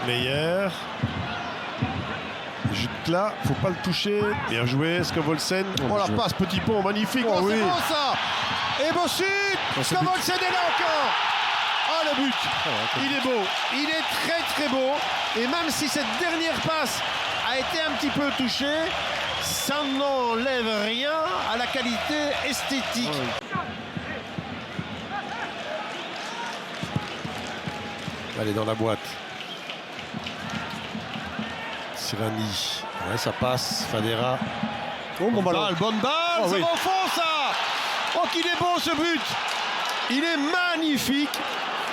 Meyer. Jutla, faut pas le toucher. Bien joué, Scovolsen. Oh la passe, petit pont, magnifique. Oh, oui. c'est beau ça. Et beau chute. Scovolsen est là encore. Oh le but. Il est beau. Il est très très beau. Et même si cette dernière passe a été un petit peu touchée, ça n'enlève rien à la qualité esthétique. Allez dans la boîte. Sirani. Ouais, ça passe. Fadera. Oh, bon ballon. Bonne balle. Oh, c'est oui. au fond ça. Oh qu'il est beau ce but. Il est magnifique.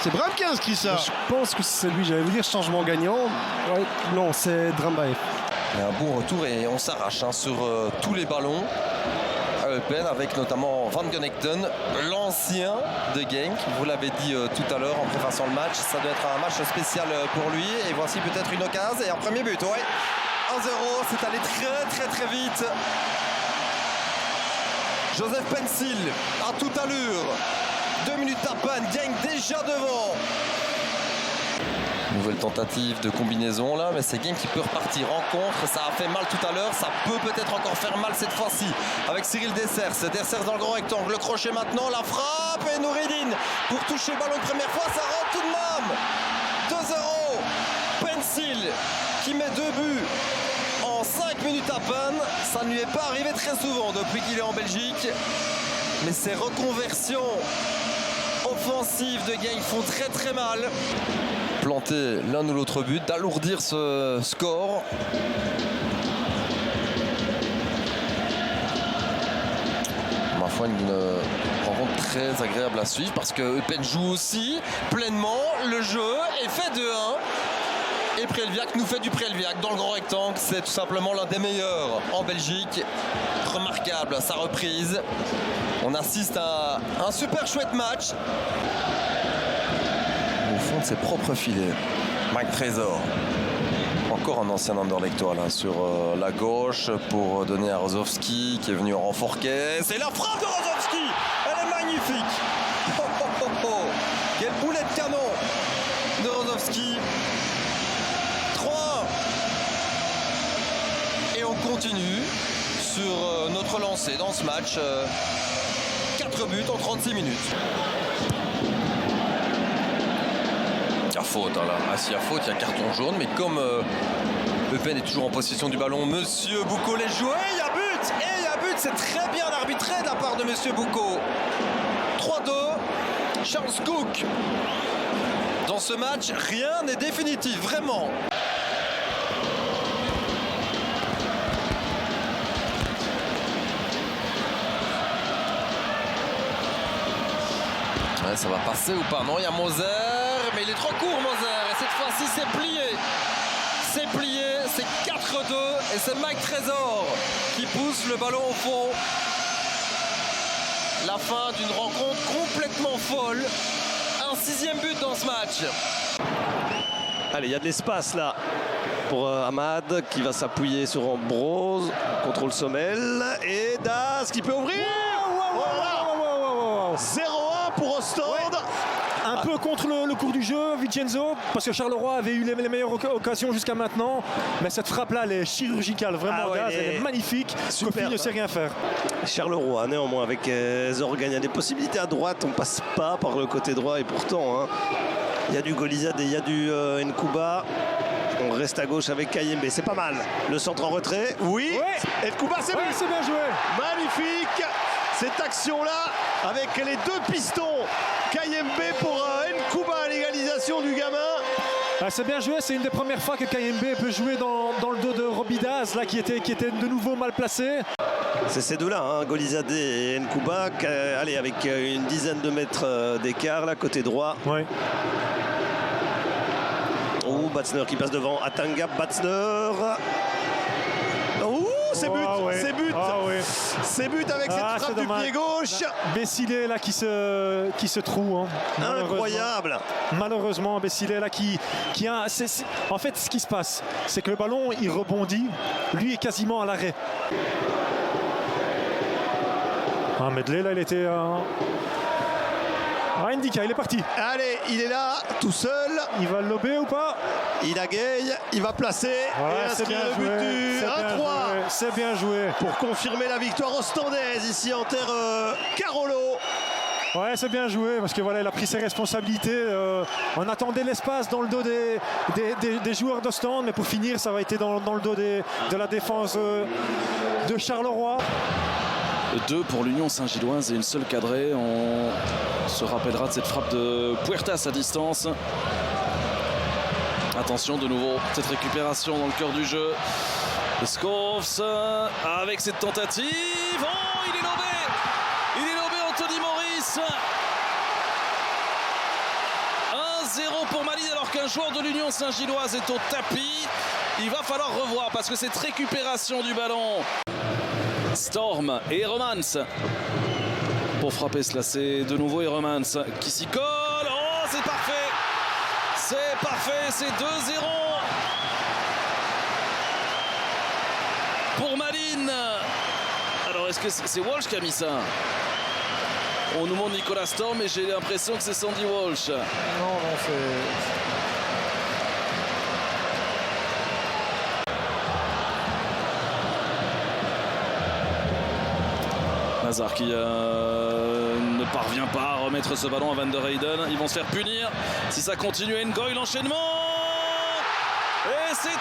C'est Bram qui a inscrit ça. Je pense que c'est lui, j'allais vous dire changement gagnant. Ouais, non, c'est Drambaev. Un bon retour et on s'arrache sur tous les ballons à Eupen, avec notamment Van Gunekten, l'ancien de Genk. Vous l'avez dit tout à l'heure en préfaçant le match, ça doit être un match spécial pour lui. Et voici peut-être une occasion et un premier but. Ouais, 1-0, c'est allé très très vite. Joseph Pencil à toute allure. 2 minutes à peine, Genk déjà devant. Nouvelle tentative de combinaison là, mais c'est Genk qui peut repartir en contre. Ça a fait mal tout à l'heure, ça peut peut-être encore faire mal cette fois-ci avec Cyril Dessers. Dessers dans le grand rectangle, le crochet maintenant, la frappe et Noureddine pour toucher le ballon une première fois, ça rentre tout de même. 2-0, Pencil qui met 2 buts en 5 minutes à peine. Ça ne lui est pas arrivé très souvent depuis qu'il est en Belgique, mais ces reconversions offensives de Genk font très très mal. Planter l'un ou l'autre but, d'alourdir ce score. Ma foi, une rencontre très agréable à suivre parce que Eupen joue aussi pleinement le jeu et fait 2-1. Et Prelviak nous fait du Prelviak dans le grand rectangle. C'est tout simplement l'un des meilleurs en Belgique. Remarquable sa reprise. On assiste à un super chouette match. Au fond de ses propres filets, Mike Trésor, encore un ancien Anderlechtois là sur la gauche pour donner à Rozovski qui est venu en renfort caisse. Et la frappe de Rozovski, elle est magnifique. Oh, oh, oh, oh. Quel boulet de canon de Rozovski. 3. Et on continue sur notre lancée dans ce match. 4 buts en 36 minutes. Il y a faute, hein, là. Ah, s'il y a faute, il y a carton jaune. Mais comme Eupen est toujours en possession du ballon, Monsieur Boucaud les joue. Et il y a but. Et il y a but. C'est très bien arbitré de la part de Monsieur Boucaud. 3-2. Charles Cook. Dans ce match, rien n'est définitif, vraiment. Ouais, ça va passer ou pas? Non, il y a Moser, mais il est trop court, Moser. Et cette fois-ci, c'est plié. C'est plié, c'est 4-2. Et c'est Mike Trésor qui pousse le ballon au fond. La fin d'une rencontre complètement folle. Un 6e but dans ce match. Allez, il y a de l'espace là pour Ahmad qui va s'appuyer sur Ambrose. Contrôle Sommel. Et Das qui peut ouvrir. 0-1 pour Ostende. Ouais. Un peu contre le cours du jeu, Vincenzo, parce que Charleroi avait eu les meilleures occasions jusqu'à maintenant. Mais cette frappe-là, elle est chirurgicale, vraiment. Elle est magnifique. Kofi ne sait rien faire. Charleroi, néanmoins, avec Zorgan, il y a des possibilités à droite. On passe pas par le côté droit et pourtant, il y a du Golizade et il y a du Nkuba. On reste à gauche avec Kayembe, c'est pas mal. Le centre en retrait, oui. Ouais. Nkuba, c'est ouais, c'est bien joué. Magnifique cette action-là avec les 2 pistons. Kayembe pour Nkuba à l'égalisation du gamin. Ah, c'est bien joué, c'est une des premières fois que Kayembe peut jouer dans le dos de Robidas, là, qui était de nouveau mal placé. C'est ces deux-là, Golizade et Nkuba, allez, avec une dizaine de mètres d'écart, là, côté droit. Ouais. Oh, Batzner qui passe devant, Atanga, Batzner. Oh, c'est but, ouais. c'est but. Ouais. C'est but avec cette frappe du pied gauche. Bessilé là qui se trouve. Incroyable. Malheureusement, Bessilé là qui a. En fait, ce qui se passe, c'est que le ballon il rebondit. Lui est quasiment à l'arrêt. Medley là, il était. Ndika, il est parti. Allez, il est là, tout seul. Il va le lober ou pas? Il agaye, il va placer. Ouais, et c'est bien inscrire le but joué. du 1-3. C'est bien joué. Pour confirmer la victoire ostandaise ici en terre Carolo. Ouais, c'est bien joué parce que voilà, il a pris ses responsabilités. On attendait l'espace dans le dos des joueurs d'Ostende, mais pour finir, ça va été dans le dos de la défense de Charleroi. 2 pour l'Union Saint-Gilloise et une seule cadrée. On se rappellera de cette frappe de Puertas à distance. Attention de nouveau, cette récupération dans le cœur du jeu. Skovs avec cette tentative. Oh, il est lobé. Il est lobé, Anthony Maurice. 1-0 pour Malines alors qu'un joueur de l'Union Saint-Gilloise est au tapis. Il va falloir revoir parce que cette récupération du ballon. Storm et Romans pour frapper cela, c'est de nouveau Romans qui s'y colle. Oh, c'est parfait, c'est 2-0 pour Malines. Alors est-ce que c'est Walsh qui a mis ça? On nous montre Nicolas Storm mais j'ai l'impression que c'est Sandy Walsh. Non, c'est... Hazard qui ne parvient pas à remettre ce ballon à Van der Heyden. Ils vont se faire punir si ça continue. Ngoy, l'enchaînement. Et c'est 3-0.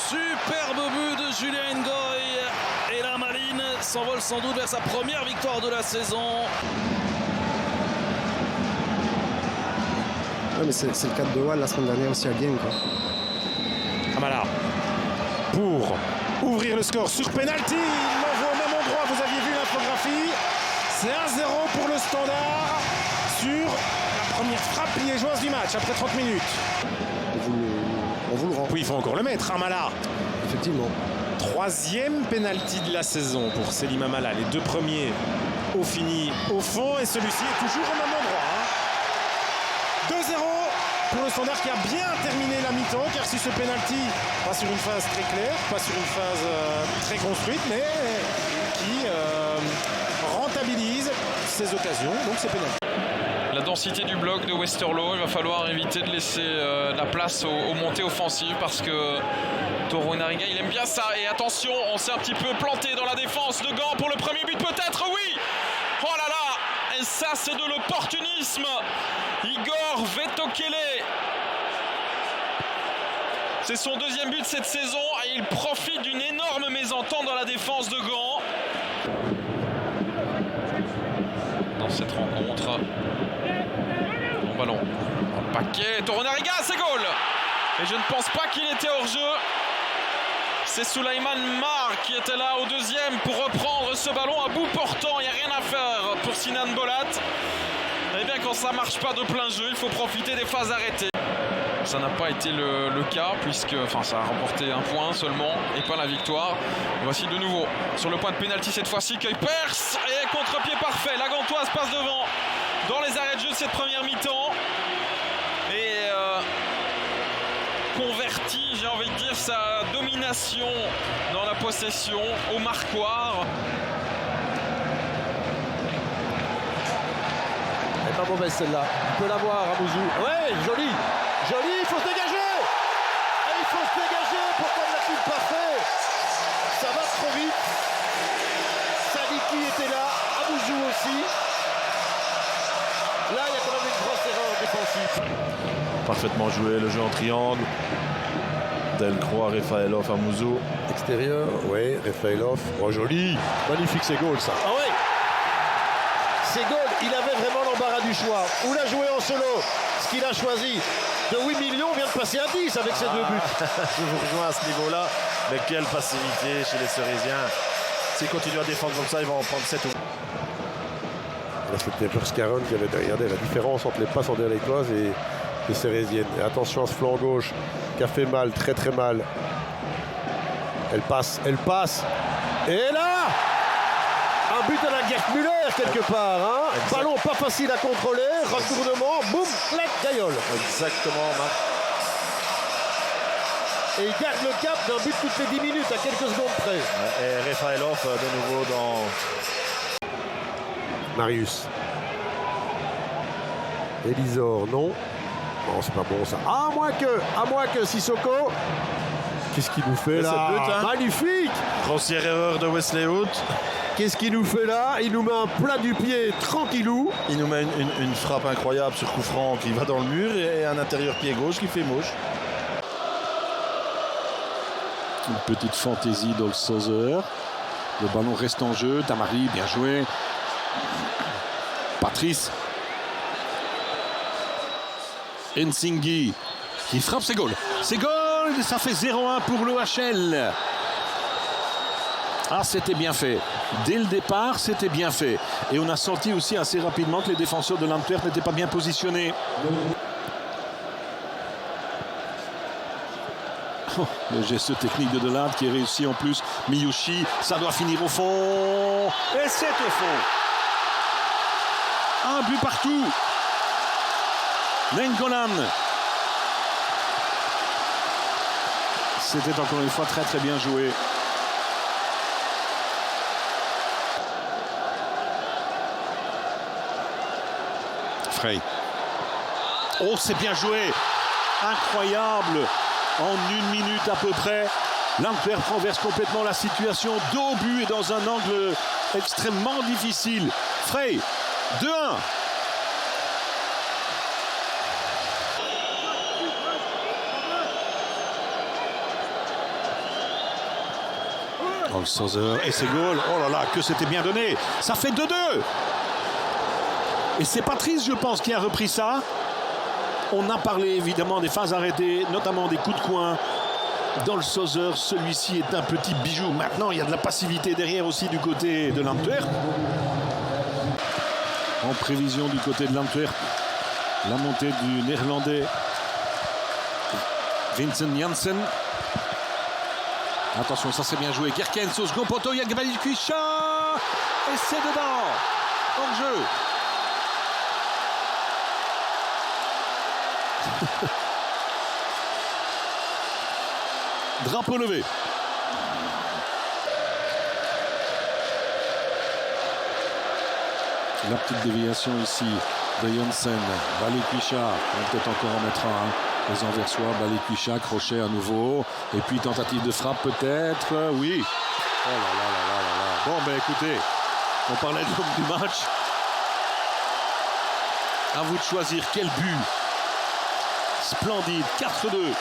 Superbe but de Julien Ngoy. Et la Malines s'envole sans doute vers sa première victoire de la saison. Ouais, mais c'est le cas de Wall la semaine dernière aussi à Game, quoi. Amala pour ouvrir le score sur penalty. Il l'envoie au même endroit, vous aviez vu l'infographie. C'est 1-0 pour le Standard sur la première frappe liégeoise du match après 30 minutes. On vous le rend. Puis il faut encore le mettre, Amala. Effectivement. 3e penalty de la saison pour Selim Amala. Les 2 premiers au fini au fond et celui-ci est toujours au même endroit. 2-0 pour le Standard qui a bien terminé la mi-temps, car si ce penalty, pas sur une phase très claire, pas sur une phase très construite, mais qui rentabilise ses occasions, donc c'est penalty. La densité du bloc de Westerlo, il va falloir éviter de laisser la place aux montées offensives parce que Toro Nariga, il aime bien ça. Et attention, on s'est un petit peu planté dans la défense de Gand pour le premier but peut-être, oui. Oh là là, et ça c'est de l'opportunisme. Igor Vetokele. C'est son 2e but cette saison et il profite d'une énorme mésentente dans la défense de Gand. Dans cette rencontre. Bon ballon. Dans le paquet. Toro Nariga, c'est goal. Et je ne pense pas qu'il était hors jeu. C'est Souleymane Mar qui était là au 2e pour reprendre ce ballon à bout portant. Il n'y a rien à faire pour Sinan Bolat. Eh bien, quand ça ne marche pas de plein jeu, il faut profiter des phases arrêtées. Ça n'a pas été le cas, puisque ça a remporté un point seulement et pas la victoire. Voici de nouveau sur le point de pénalty cette fois-ci, Kuipers et contre-pied parfait. La Gantoise passe devant dans les arrêts de jeu de cette première mi-temps. Et convertit, j'ai envie de dire, sa domination dans la possession au marquoir. Elle est pas mauvaise celle-là. Il peut l'avoir, Amouzou. Ouais, joli. Joli, il faut se dégager. Et il faut se dégager pour prendre la pile parfait. Ça va trop vite. Sadiki était là, Amouzou aussi. Là, il y a quand même une grosse erreur défensive. Parfaitement joué, le jeu en triangle. Delcroix, Rafaelov, Amouzou. Extérieur, oui, Rafaelov. Oh, joli. Magnifique, c'est goal, ça. Ah oui. C'est goal. Il avait vraiment l'embarras du choix. Ou l'a joué en solo, ce qu'il a choisi. De 8 millions, vient de passer à 10 avec ses 2 buts. Je vous rejoins à ce niveau-là. Mais quelle passivité chez les Cerésiens. S'ils continuent à défendre comme ça, ils vont en prendre 7 ou 8. Là, c'était Perscaron qui avait regardé la différence entre les passes en Derlectoise et les Cérésiennes. Et attention à ce flanc gauche qui a fait mal, très très mal. Elle passe. Et là, un but à la Gert Müller quelque part. Hein. Ballon pas facile à contrôler. Retournement, boum, clac, gaillole. Exactement, Marc. Et il garde le cap d'un but toutes les 10 minutes à quelques secondes près. Et Rafaelov de nouveau dans... Marius. Elisor, non. Non, c'est pas bon ça. À moins que Sissoko. Qu'est-ce qu'il nous fait là? But, hein. Magnifique. Grossière erreur de Wesley Hood. Qu'est-ce qu'il nous fait là? Il nous met un plat du pied tranquillou. Il nous met une frappe incroyable sur coup franc qui va dans le mur et un intérieur pied gauche qui fait moche. Une petite fantaisie dans le Sauzer. Le ballon reste en jeu. Tamari, bien joué. Patrice. Nsinghi qui frappe, c'est goal. C'est goal, ça fait 0-1 pour l'OHL. Ah, c'était bien fait. Dès le départ, c'était bien fait. Et on a senti aussi assez rapidement que les défenseurs de l'Antwerp n'étaient pas bien positionnés. Oh, le geste technique de Delade qui est réussi en plus. Miyoshi, ça doit finir au fond. Et c'est au fond. Un but partout. Nengolan. C'était encore une fois très très bien joué. Frey. Oh, c'est bien joué. Incroyable. En 1 minute à peu près, l'Antwerp renverse complètement la situation. 2 au but et dans un angle extrêmement difficile. Frey, 2-1. Oh, le Sauzer et c'est goal. Oh là là, que c'était bien donné. Ça fait 2-2. Et c'est Patrice, je pense, qui a repris ça. On a parlé évidemment des phases arrêtées, notamment des coups de coin dans le Sauzer. Celui-ci est un petit bijou. Maintenant, il y a de la passivité derrière aussi du côté de l'Antwerp. En prévision du côté de l'Antwerp, la montée du Néerlandais Vincent Janssen. Attention, ça c'est bien joué. Gerkens au second poteau, il y a Balikwisha. Et c'est dedans. Hors jeu. Drapeau levé. La petite déviation ici de Janssen. Balikwisha, on va peut-être encore en mettre un. Les Anversois, Balikwisha, crochet à nouveau. Et puis tentative de frappe peut-être. Oui. Oh là là là là là là. Bon ben écoutez, on parlait de l'homme du match. À vous de choisir quel but. Splendide, 4-2.